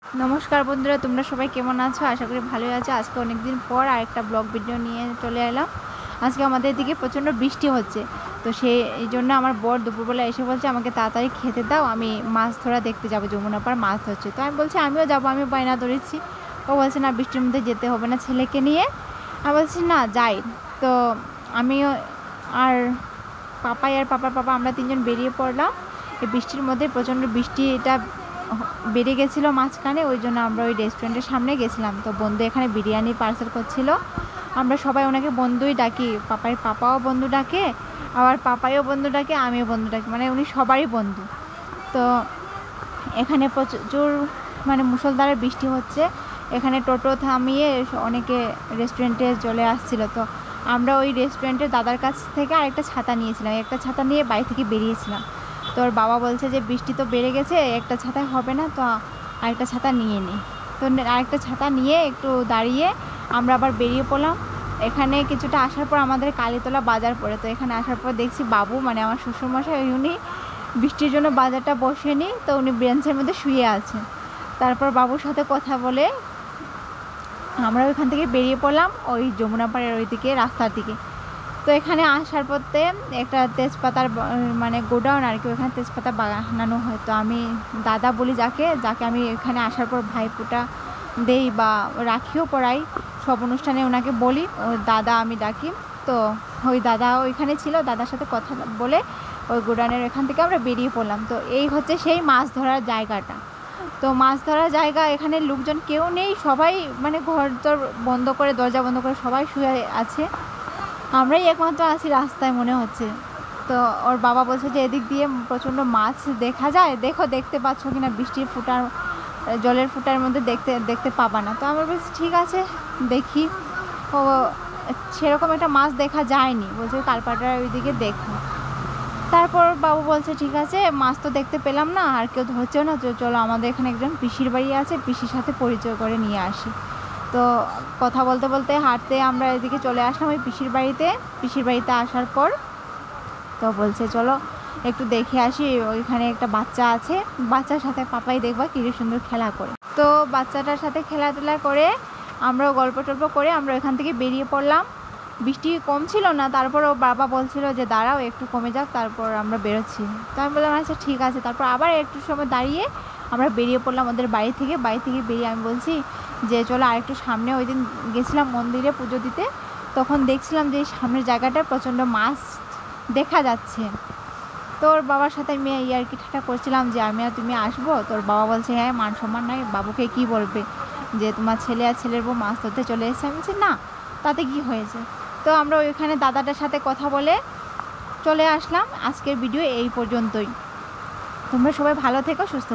নমস্কার বন্ধুরা, তোমরা সবাই কেমন আছো? আশা করি ভালোই আছো। আজকে অনেক দিন পর আরেকটা ব্লগ ভিডিও নিয়ে চলে এলাম। আজকে আমাদের দিকে প্রচণ্ড বৃষ্টি হচ্ছে, তো এই জন্য আমার বর দুপুরবেলা এসে বলছে আমাকে তাড়াতাড়ি খেতে দাও, আমি মাছ ধরা দেখতে যাবো, যমুনা পাড় মাছ ধরছে। তো আমি বলছি আমিও যাবো, আমি বায়না ধরেছি। ও বলছে না, বৃষ্টির মধ্যে যেতে হবে না ছেলেকে নিয়ে। আমি বলছি না, যাই। তো আমিও আর পাপার পাপা আমরা তিনজন বেরিয়ে পড়লাম। এই বৃষ্টির মধ্যে প্রচণ্ড বৃষ্টি এটা বেড়ে গেছিলো মাঝখানে, ওই জন্য আমরা ওই রেস্টুরেন্টের সামনে গেছিলাম। তো বন্ধু এখানে বিরিয়ানি পার্সেল করছিল। আমরা সবাই ওনাকে বন্ধুই ডাকি, পাপাও বন্ধু ডাকে, আবার পাপাইও বন্ধু ডাকে, আমিও বন্ধু ডাকি, মানে উনি সবারই বন্ধু। তো এখানে প্রচুর মুষলধারে বৃষ্টি হচ্ছে। এখানে টোটো থামিয়ে অনেকে রেস্টুরেন্টে চলে আসছিলো। তো আমরা ওই রেস্টুরেন্টের দাদার কাছ থেকে আরেকটা ছাতা নিয়েছিলাম, একটা ছাতা নিয়ে বাড়ি থেকে বেরিয়েছিলাম। তো ওর বাবা বলছে যে বৃষ্টি তো বেড়ে গেছে, একটা ছাতায় হবে না, তো আরেকটা ছাতা নিয়ে নিই। তো আরেকটা ছাতা নিয়ে একটু দাঁড়িয়ে আমরা আবার বেরিয়ে পড়লাম। এখানে কিছুটা আসার পর আমাদের কালীতলা বাজার পড়ে। তো এখানে আসার পর দেখছি বাবু, আমার শ্বশুরমশাই, উনি বৃষ্টির জন্য বাজারটা বসেনি, তো উনি বেঞ্চের মধ্যে শুয়ে আছেন। তারপর বাবুর সাথে কথা বলে আমরা ওইখান থেকে বেরিয়ে পড়লাম ওই যমুনা পাড়ের ওই দিকে, রাস্তার দিকে। তো এখানে আসার পথে একটা তেজপাতার গোডাউন আর কি, ওখানে তেজপাতা বানানো হয়। তো আমি দাদা বলি যাকে আমি এখানে আসার পর ভাইফোঁটা দেই বা রাখিও পড়াই, সব অনুষ্ঠানে ওনাকে বলি, ও দাদা আমি ডাকি। তো ওই দাদা ওইখানে ছিল, দাদার সাথে কথা বলে ওই গোডাউনের এখান থেকে আমরা বেরিয়ে পড়লাম। তো এই হচ্ছে সেই মাছ ধরার জায়গাটা। তো মাছ ধরার জায়গা, এখানে লোকজন কেউ নেই, সবাই ঘর দর বন্ধ করে, দরজা বন্ধ করে সবাই শুয়ে আছে। আমরাই একমাত্র আছি রাস্তায় মনে হচ্ছে। তো ওর বাবা বলছে যে এদিক দিয়ে প্রচণ্ড মাছ দেখা যায়, দেখতে পাচ্ছ কিনা, বৃষ্টির ফুটার জলের ফুটার মধ্যে দেখতে পাবা না। তো আমরা বলছি ঠিক আছে দেখি। ও সেরকম একটা মাছ দেখা যায়নি, বলছে কালপাটার ওইদিকে দেখো। তারপর বাবু বলছে ঠিক আছে, মাছ তো দেখতে পেলাম না, আর কেউ ধরছেও না, চলো আমাদের এখানে একজন পিসির বাড়ি আছে, পিসির সাথে পরিচয় করে নিয়ে আসি। তো কথা বলতে বলতে হাঁটতে আমরা এদিকে চলে আসলাম ওই পিসির বাড়িতে আসার পর তো বলছে চলো একটু দেখে আসি, ওইখানে একটা বাচ্চা আছে, বাচ্চার সাথে পাপাই দেখবা কি সুন্দর খেলা করে। তো বাচ্চাটার সাথে খেলাধুলা করে আমরাও গল্প টল্প করে আমরা এখান থেকে বেরিয়ে পড়লাম। বৃষ্টি কম ছিল না, তারপর ও বাবা বলছিল যে দাঁড়াও একটু কমে যাক, তারপর আমরা বেরোচ্ছি। তো আমি বললাম আচ্ছা ঠিক আছে। তারপর আবার একটু সময় দাঁড়িয়ে আমরা বেরিয়ে পড়লাম ওদের বাড়ি থেকে বেরিয়ে আমি বলছি যে চলো আরেকটু সামনে, ওই দিন গেছিলাম মন্দিরে পুজো দিতে, তখন দেখছিলাম যে সামনের জায়গাটা প্রচণ্ড মাছ দেখা যাচ্ছে। তোর বাবার সাথে আমি ইয়ার্কি ঠাট্টা করছিলাম যে আমি আর তুমি আসবো। তোর বাবা বলছে হ্যাঁ, মান সম্মান নাই, বাবুকে কি বলবে যে তোমার ছেলে আর ছেলের বউ মাছ ধরতে চলে এসেছে। আমি বলছি না, তাতে কি হয়েছে। তো আমরা ওইখানে দাদাটার সাথে কথা বলে চলে আসলাম। আজকের ভিডিও এই পর্যন্তই। তোমরা সবাই ভালো থেকো, সুস্থ